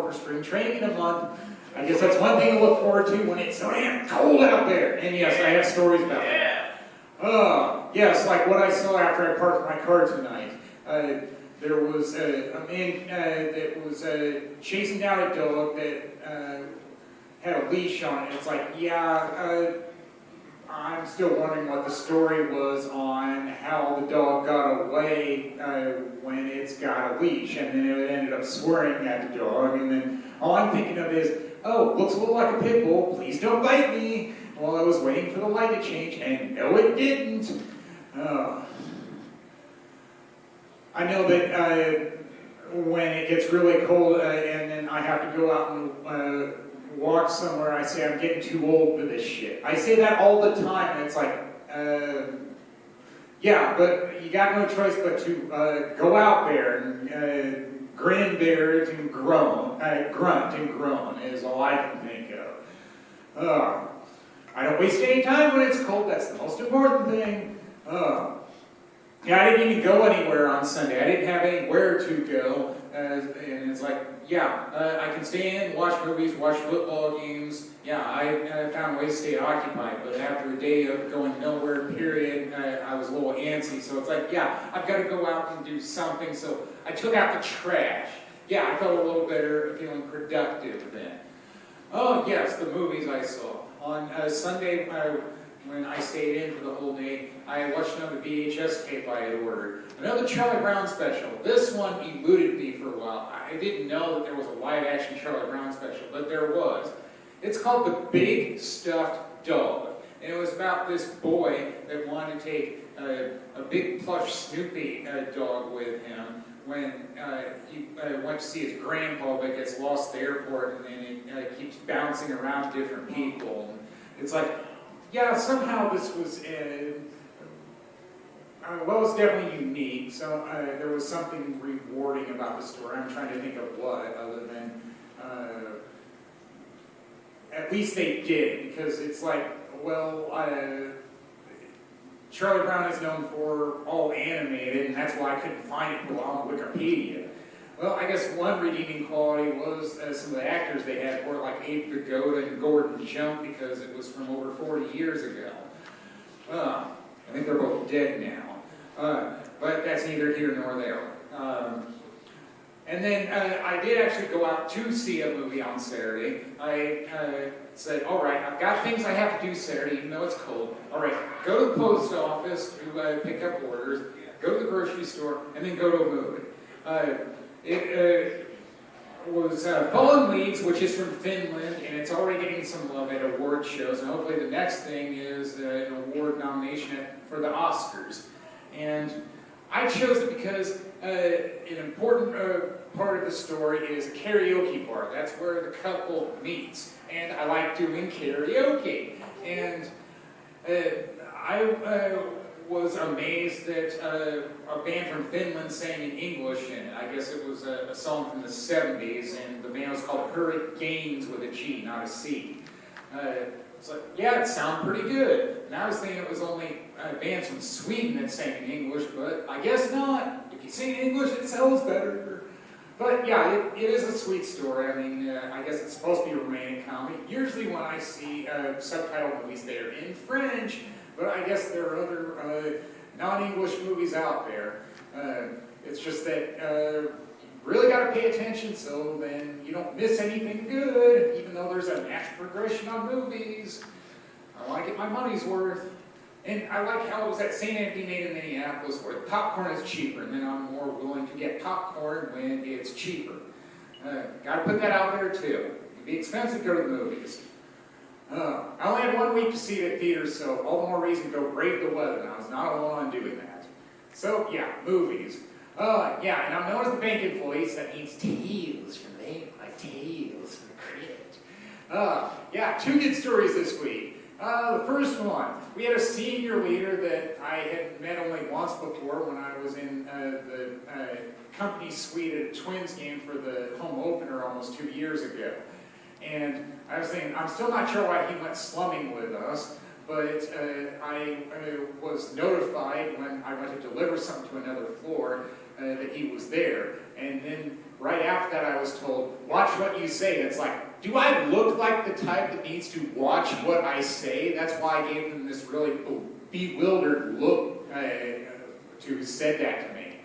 for spring training in a month. I guess that's one thing to look forward to when it's so damn cold out there. And yes, I have stories about that. Yes, like what I saw after I parked my car tonight. There was a man that was chasing down a dog that had a leash on it. It's like, yeah, I'm still wondering what the story was on how the dog got away when it's got a leash, and then it ended up swearing at the dog, and then all I'm thinking of is, oh, looks a little like a pit bull, please don't bite me, while I was waiting for the light to change, and no it didn't. I know that when it gets really cold and then I have to go out and walk somewhere, I say I'm getting too old for this shit. I say that all the time, and it's like, yeah, but you got no choice but to go out there and grin and bear it and grunt and groan is all I can think of. I don't waste any time when it's cold, that's the most important thing. Yeah, I didn't even go anywhere on Sunday. I didn't have anywhere to go. And it's like, yeah, I can stay in, watch movies, watch football games. Yeah, I found ways to stay occupied. But after a day of going nowhere, period, I was a little antsy. So it's like, yeah, I've got to go out and do something. So I took out the trash. Yeah, I felt a little better, feeling productive then. Oh, yes, the movies I saw. On Sunday, when I stayed in for the whole day, I watched another VHS tape I had ordered. Another Charlie Brown special. This one eluded me for a while. I didn't know that there was a live-action Charlie Brown special, but there was. It's called The Big Stuffed Dog. And it was about this boy that wanted to take a big plush Snoopy dog with him when he went to see his grandpa but gets lost at the airport, and then it keeps bouncing around different people. And it's like, yeah, somehow this was, well, it's definitely unique, so there was something rewarding about the story. I'm trying to think of what, other than, at least they did, because it's like, well, Charlie Brown is known for all animated, and that's why I couldn't find it on Wikipedia. Well, I guess one redeeming quality was some of the actors they had for it, like Abe Vigoda and Gordon Jump, because it was from over 40 years ago. I think they're both dead now. But that's neither here nor there. And then I did actually go out to see a movie on Saturday. I said, all right, I've got things I have to do Saturday, even though it's cold. All right, go to the post office to pick up orders, go to the grocery store, and then go to a movie. It was Fallen Leaves, which is from Finland, and it's already getting some love at award shows, and hopefully the next thing is an award nomination for the Oscars. And I chose it because an important part of the story is a karaoke bar. That's where the couple meets, and I like doing karaoke. And I was amazed that a band from Finland sang in English, and I guess it was a song from the 70s, and the band was called Hurricanes with a G, not a C. It's like, yeah, it sounded pretty good. And I was thinking it was only bands from Sweden that sang in English, but I guess not. If you sing in English, it sells better. But yeah, it is a sweet story. I mean, I guess it's supposed to be a romantic comedy. Usually when I see subtitled movies, they're in French. But I guess there are other non-English movies out there. It's just that you really got to pay attention so then you don't miss anything good, even though there's a natural progression on movies. I want to get my money's worth. And I like how it was at St. Anthony made in Minneapolis where the popcorn is cheaper, and then I'm more willing to get popcorn when it's cheaper. Got to put that out there too. It'd be expensive to go to the movies. I only had 1 week to see it at theaters, so all the more reason to go brave the weather, and I was not alone on doing that. So, yeah, movies. Yeah, and I'm known as the bank employee, so that means tails from the bank, like tails from the credit. Yeah, 2 good stories this week. The first one, we had a senior leader that I had met only once before when I was in the company suite at a Twins game for the home opener almost 2 years ago. And I was thinking, I'm still not sure why he went slumming with us, but I was notified when I went to deliver something to another floor that he was there. And then right after that I was told, watch what you say. And it's like, do I look like the type that needs to watch what I say? That's why I gave them this really bewildered look who said that to me.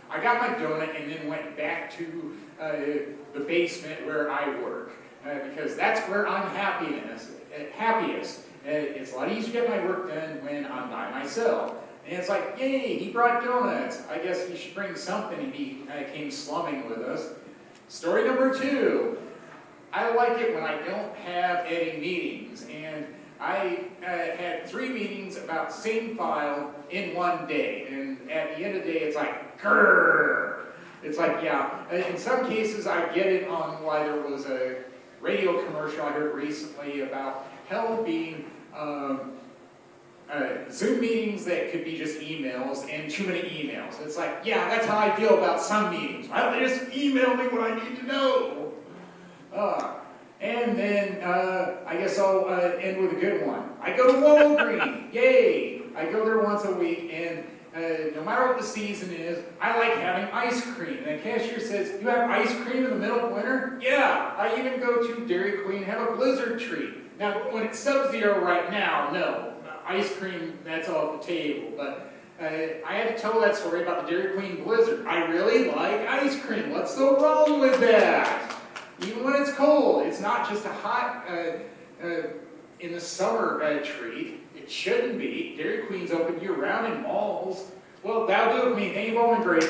I got my donut and then went back to the basement where I work, because that's where I'm happiest. It's a lot easier to get my work done when I'm by myself. And it's like, yay, he brought donuts. I guess he should bring something, and he came slumming with us. Story number 2. I like it when I don't have any meetings. And I had 3 meetings about the same file in one day. And at the end of the day, it's like, grrr. It's like, yeah. In some cases, I get it on why there was a radio commercial I heard recently about hell being Zoom meetings that could be just emails and too many emails. It's like, yeah, that's how I feel about some meetings. Why don't they just email me what I need to know? And then I guess I'll end with a good one. I go to Walgreens. Yay! I go there once a week, and no matter what the season is, I like having ice cream. And the cashier says, you have ice cream in the middle of winter? Yeah! I even go to Dairy Queen and have a blizzard treat. Now, when it's sub-zero right now, no. Ice cream, that's off the table. But I had to tell that story about the Dairy Queen blizzard. I really like ice cream. What's so wrong with that? Even when it's cold, it's not just a hot, in the summer treat. It shouldn't be. Dairy Queen's open year-round in malls. Well, that'll do it with me. Thank you all, been great.